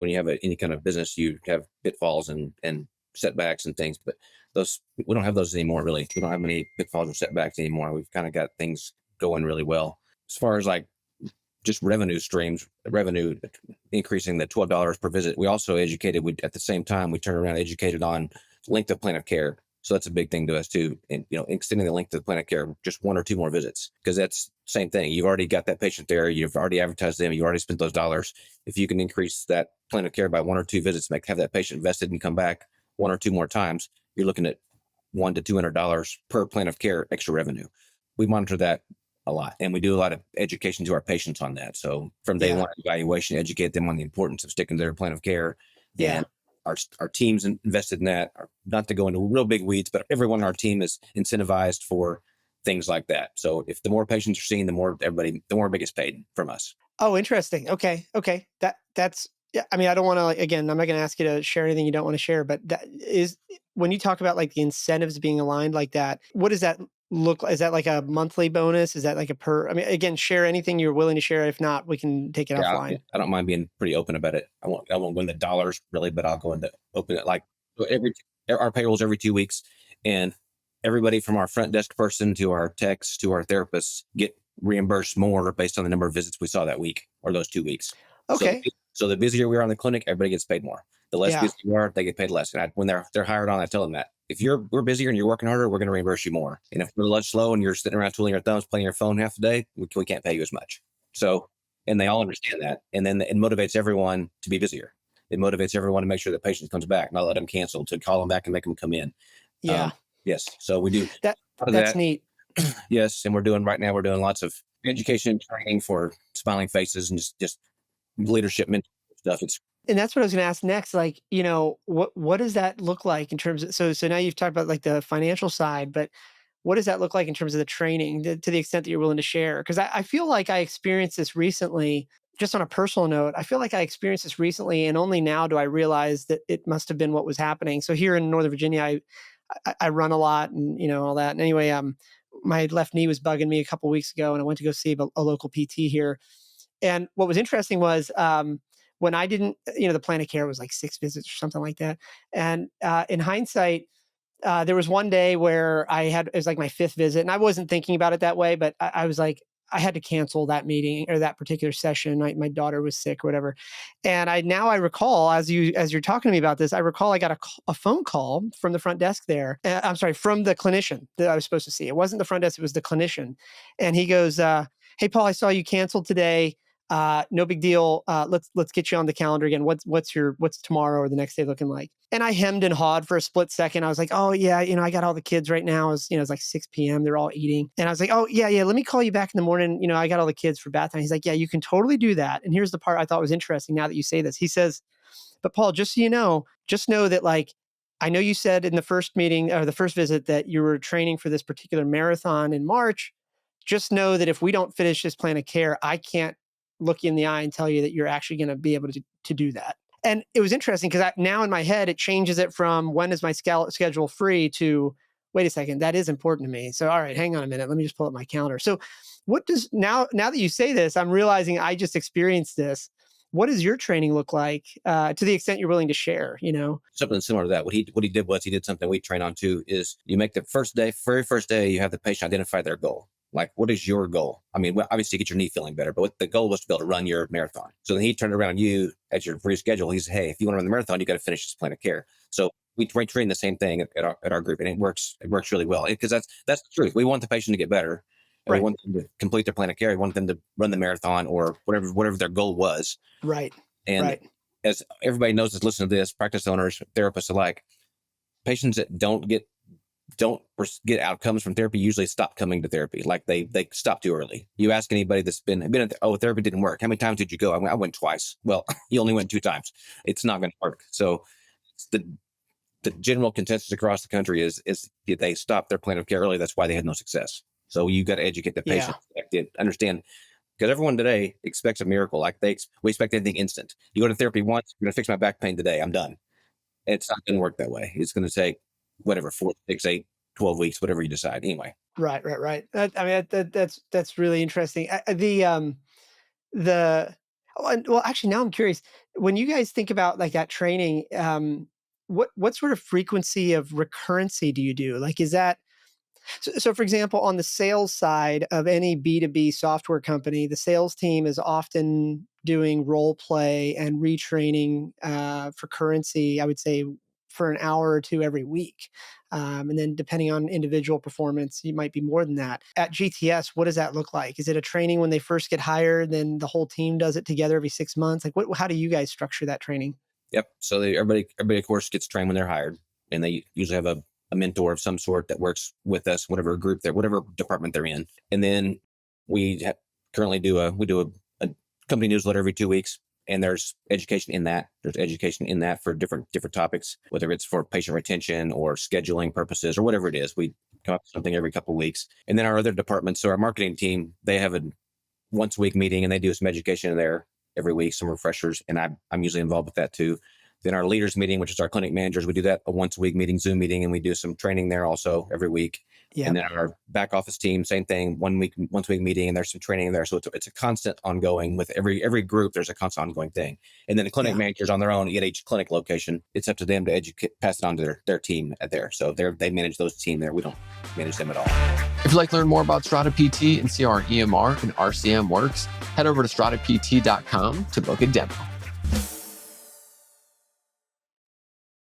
when you have any kind of business, you have pitfalls and setbacks and things, but those we don't have those anymore. Really, we don't have many pitfalls or setbacks anymore. We've kind of got things going really well as far as like just revenue streams, revenue increasing the $12 per visit. We also educated. We at the same time we turned around and educated on length of plan of care. So that's a big thing to us too, and extending the length of the plan of care, just one or two more visits, because that's same thing. You've already got that patient there. You've already advertised them. You already spent those dollars. If you can increase that plan of care by one or two visits, have that patient invested and come back one or two more times, you're looking at $100 to $200 per plan of care extra revenue. We monitor that a lot, and we do a lot of education to our patients on that. So from day Yeah. one evaluation, educate them on the importance of sticking to their plan of care, Yeah. and our team's invested in that. Not to go into real big weeds, but everyone on our team is incentivized for things like that. So if the more patients are seen, the more everybody gets paid from us. Oh, interesting. Okay. Okay. That's yeah. I mean, I don't want to like again. I'm not going to ask you to share anything you don't want to share. But that is when you talk about like the incentives being aligned like that. What does that look like? Is that like a monthly bonus? Is that like a per? I mean, again, share anything you're willing to share. If not, we can take it Yeah, offline. I don't mind being pretty open about it. I won't go into dollars really, but I'll go into open it like every our payrolls every 2 weeks, and everybody from our front desk person to our techs to our therapists get reimbursed more based on the number of visits we saw that week or those 2 weeks. So Okay. so the busier we are in the clinic, everybody gets paid more. The less Yeah. busy we are, they get paid less. And when they're hired on, I tell them that if we're busier and you're working harder, we're going to reimburse you more. And if we're slow and you're sitting around twiddling your thumbs, playing your phone half the day, we can't pay you as much. So and they all understand that. And then it motivates everyone to be busier. It motivates everyone to make sure the patient comes back, not let them cancel, to call them back and make them come in. Yeah. Um, yes, so we do That a lot of that's that. neat. Yes, and we're doing lots of education and training for smiling faces and just leadership mental stuff. It's And that's what I was going to ask next. Like, what does that look like in terms of so now you've talked about like the financial side, but what does that look like in terms of the training to the extent that you're willing to share? Because I feel like I experienced this recently, just on a personal note. I feel like I experienced this recently, and only now do I realize that it must have been what was happening. So here in Northern Virginia, I run a lot and all that. And anyway, my left knee was bugging me a couple weeks ago, and I went to go see a local PT here. And what was interesting was when I didn't, the plan of care was like 6 visits or something like that. And in hindsight, there was one day where it was like my fifth visit, and I wasn't thinking about it that way, but I was like, I had to cancel that meeting or that particular session. My daughter was sick or whatever. And I recall as you're talking to me about this, I recall I got a phone call from the front desk there. I'm sorry, from the clinician that I was supposed to see. It wasn't the front desk, it was the clinician. And he goes, "Hey, Paul, I saw you canceled today. No big deal. Let's get you on the calendar again. What's tomorrow or the next day looking like?" And I hemmed and hawed for a split second. I was like, "Oh yeah, I got all the kids right now. It's like 6 p.m. They're all eating." And I was like, "Oh yeah, yeah. Let me call you back in the morning. I got all the kids for bath time." He's like, "Yeah, you can totally do that." And here's the part I thought was interesting. Now that you say this, he says, "But Paul, just so you know, just know that like." I know you said in the first meeting or the first visit that you were training for this particular marathon in March. Just know that if we don't finish this plan of care, I can't look you in the eye and tell you that you're actually going to be able to do that." And it was interesting because now in my head, it changes it from when is my schedule free to wait a second, that is important to me. So, all right, hang on a minute. Let me just pull up my calendar. So, what does now that you say this, I'm realizing I just experienced this. What does your training look like to the extent you're willing to share? something similar to that. What he did was he did something we train on too. Is you make the very first day, you have the patient identify their goal. Like, what is your goal? I mean, well, obviously, get your knee feeling better, but what the goal was to be able to run your marathon. So then he turned around you as your free schedule. He said, "Hey, if you want to run the marathon, you got to finish this plan of care." So we train the same thing at our group, and it works. It works really well because that's the truth. We want the patient to get better, and we Right, want them to complete their plan of care. We want them to run the marathon or whatever their goal was. right, And right. as everybody knows that's listening to this, practice owners, therapists alike, patients that don't get outcomes from therapy usually stop coming to therapy. Like they stop too early. You ask anybody that's been at therapy didn't work. How many times did you go? I went twice. Well, you only went 2 times. It's not going to work. So it's the general consensus across the country is they stop their plan of care early. That's why they had no success. So you got to educate the Yeah, patient, understand, because everyone today expects a miracle. Like we expect anything instant. You go to therapy once, you're going to fix my back pain today. I'm done. It's not going to work that way. It's going to take whatever 4, 6, 8, 12 weeks, whatever you decide. Anyway, right, right. I mean, that's really interesting. The Oh, and well, actually, now I'm curious. When you guys think about like that training, what sort of frequency of recurrency do you do? Like, is that so, for example, on the sales side of any B2B software company, the sales team is often doing role play and retraining for currency, I would say for an hour or two every week. And then depending on individual performance, you might be more than that. At GTS, what does that look like? Is it a training when they first get hired, then the whole team does it together every 6 months? Like, how do you guys structure that training? Yep. So everybody of course gets trained when they're hired, and they usually have a mentor of some sort that works with us, whatever group they're, whatever department they're in. And then we currently do a company newsletter every 2 weeks, and there's education in that. There's education in that for different topics, whether it's for patient retention or scheduling purposes or whatever it is. We come up with something every couple of weeks. And then our other departments, so our marketing team, they have a once a week meeting, and they do some education in there every week, some refreshers, and I'm usually involved with that too. Then our leaders meeting, which is our clinic managers, we do that a once a week meeting, Zoom meeting, and we do some training there also every week. And Yep. then our back office team, same thing, once a week meeting, and there's some training in there. So it's a constant ongoing with every group. There's a constant ongoing thing. And then the clinic Yeah. managers on their own at each clinic location, it's up to them to educate, pass it on to their team at there. So they manage those team there. We don't manage them at all. If you'd like to learn more about Strata PT and see how our EMR and RCM works, head over to stratapt.com to book a demo.